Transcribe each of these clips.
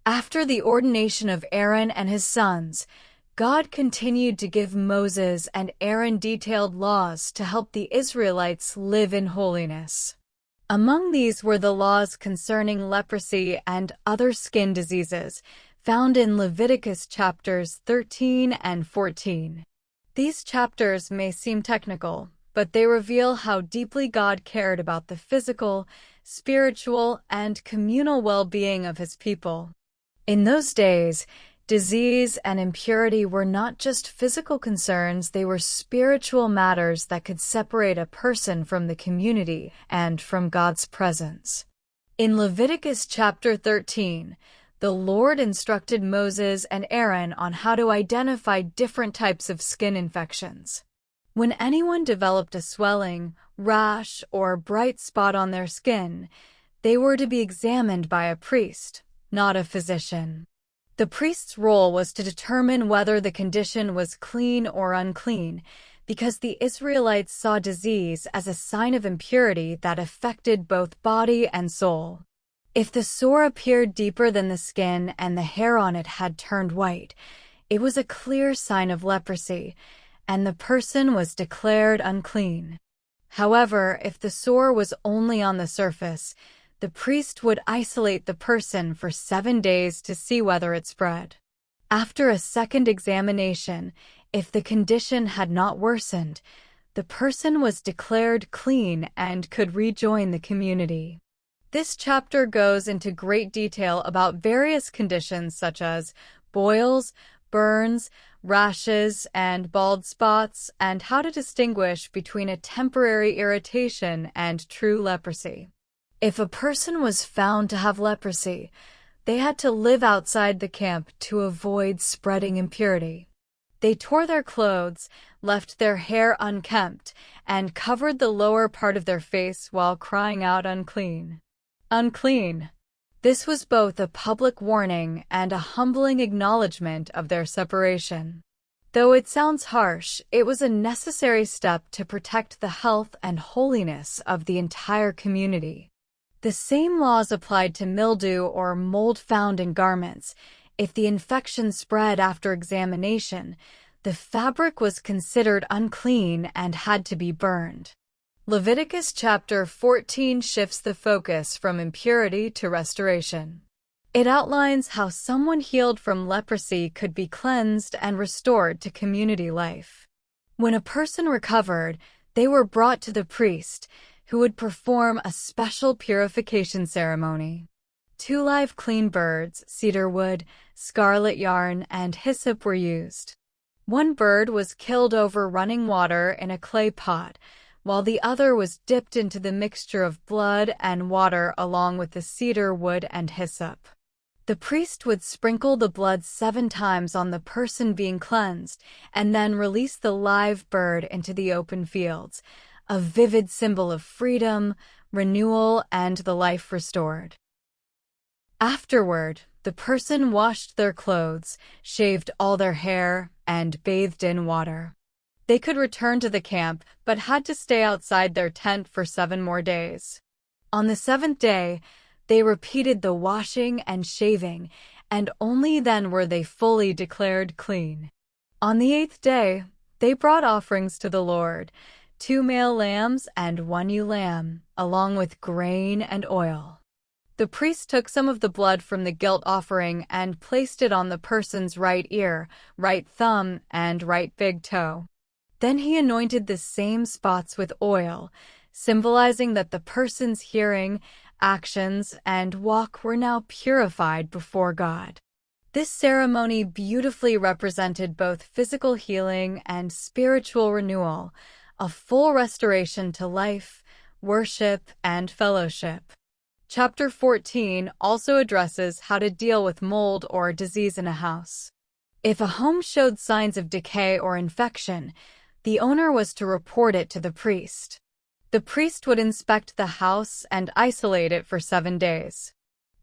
After the ordination of Aaron and his sons, God continued to give Moses and Aaron detailed laws to help the Israelites live in holiness. Among these were the laws concerning leprosy and other skin diseases, found in Leviticus chapters 13 and 14. These chapters may seem technical, but they reveal how deeply God cared about the physical, spiritual, and communal well-being of his people. In those days, disease and impurity were not just physical concerns, they were spiritual matters that could separate a person from the community and from God's presence. In Leviticus chapter 13, the Lord instructed Moses and Aaron on how to identify different types of skin infections. When anyone developed a swelling, rash, or bright spot on their skin, they were to be examined by a priest, not a physician. The priest's role was to determine whether the condition was clean or unclean, because the Israelites saw disease as a sign of impurity that affected both body and soul. If the sore appeared deeper than the skin and the hair on it had turned white, it was a clear sign of leprosy, and the person was declared unclean. However, if the sore was only on the surface, the priest would isolate the person for 7 days to see whether it spread. After a second examination, if the condition had not worsened, the person was declared clean and could rejoin the community. This chapter goes into great detail about various conditions such as boils, burns, rashes, and bald spots, and how to distinguish between a temporary irritation and true leprosy. If a person was found to have leprosy, they had to live outside the camp to avoid spreading impurity. They tore their clothes, left their hair unkempt, and covered the lower part of their face while crying out unclean. Unclean. This was both a public warning and a humbling acknowledgement of their separation. Though it sounds harsh, it was a necessary step to protect the health and holiness of the entire community. The same laws applied to mildew or mold found in garments. If the infection spread after examination, the fabric was considered unclean and had to be burned. Leviticus chapter 14 shifts the focus from impurity to restoration. It outlines how someone healed from leprosy could be cleansed and restored to community life. When a person recovered, they were brought to the priest, who would perform a special purification ceremony. 2 live clean birds, cedar wood, scarlet yarn, and hyssop were used. 1 bird was killed over running water in a clay pot, while the other was dipped into the mixture of blood and water along with the cedar wood and hyssop. The priest would sprinkle the blood 7 times on the person being cleansed and then release the live bird into the open fields, a vivid symbol of freedom, renewal, and the life restored. Afterward, the person washed their clothes, shaved all their hair, and bathed in water. They could return to the camp, but had to stay outside their tent for 7 more days. On the 7th day, they repeated the washing and shaving, and only then were they fully declared clean. On the 8th day, they brought offerings to the Lord, 2 male lambs and 1 ewe lamb, along with grain and oil. The priest took some of the blood from the guilt offering and placed it on the person's right ear, right thumb, and right big toe. Then he anointed the same spots with oil, symbolizing that the person's hearing, actions, and walk were now purified before God. This ceremony beautifully represented both physical healing and spiritual renewal, a full restoration to life, worship, and fellowship. Chapter 14 also addresses how to deal with mold or disease in a house. If a home showed signs of decay or infection, the owner was to report it to the priest. The priest would inspect the house and isolate it for 7 days.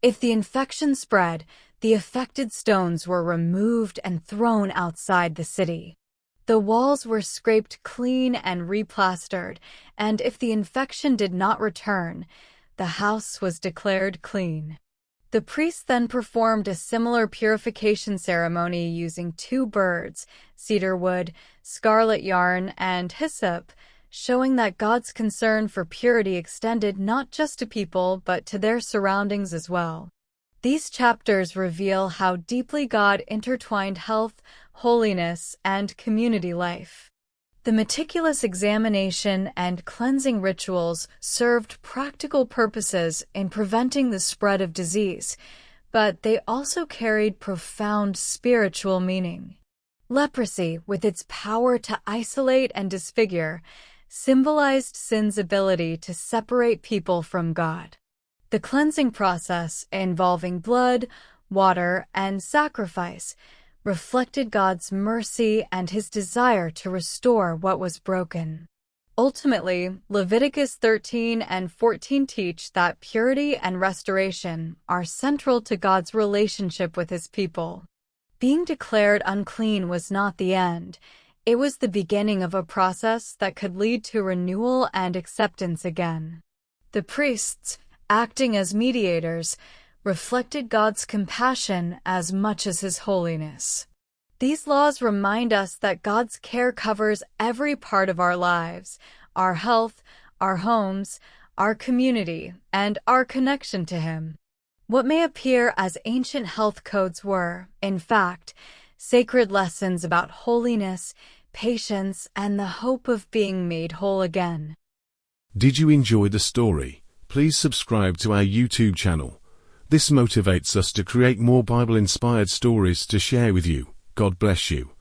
If the infection spread, the affected stones were removed and thrown outside the city. The walls were scraped clean and replastered, and if the infection did not return, the house was declared clean. The priests then performed a similar purification ceremony using 2 birds, cedar wood, scarlet yarn, and hyssop, showing that God's concern for purity extended not just to people but to their surroundings as well. These chapters reveal how deeply God intertwined health, holiness, and community life. The meticulous examination and cleansing rituals served practical purposes in preventing the spread of disease, but they also carried profound spiritual meaning. Leprosy, with its power to isolate and disfigure, symbolized sin's ability to separate people from God. The cleansing process, involving blood, water, and sacrifice, reflected God's mercy and his desire to restore what was broken. Ultimately, Leviticus 13 and 14 teach that purity and restoration are central to God's relationship with his people. Being declared unclean was not the end. It was the beginning of a process that could lead to renewal and acceptance again. The priests, acting as mediators, reflected God's compassion as much as his holiness. These laws remind us that God's care covers every part of our lives, our health, our homes, our community, and our connection to him. What may appear as ancient health codes were, in fact, sacred lessons about holiness, patience, and the hope of being made whole again. Did you enjoy the story? Please subscribe to our YouTube channel. This motivates us to create more Bible-inspired stories to share with you. God bless you.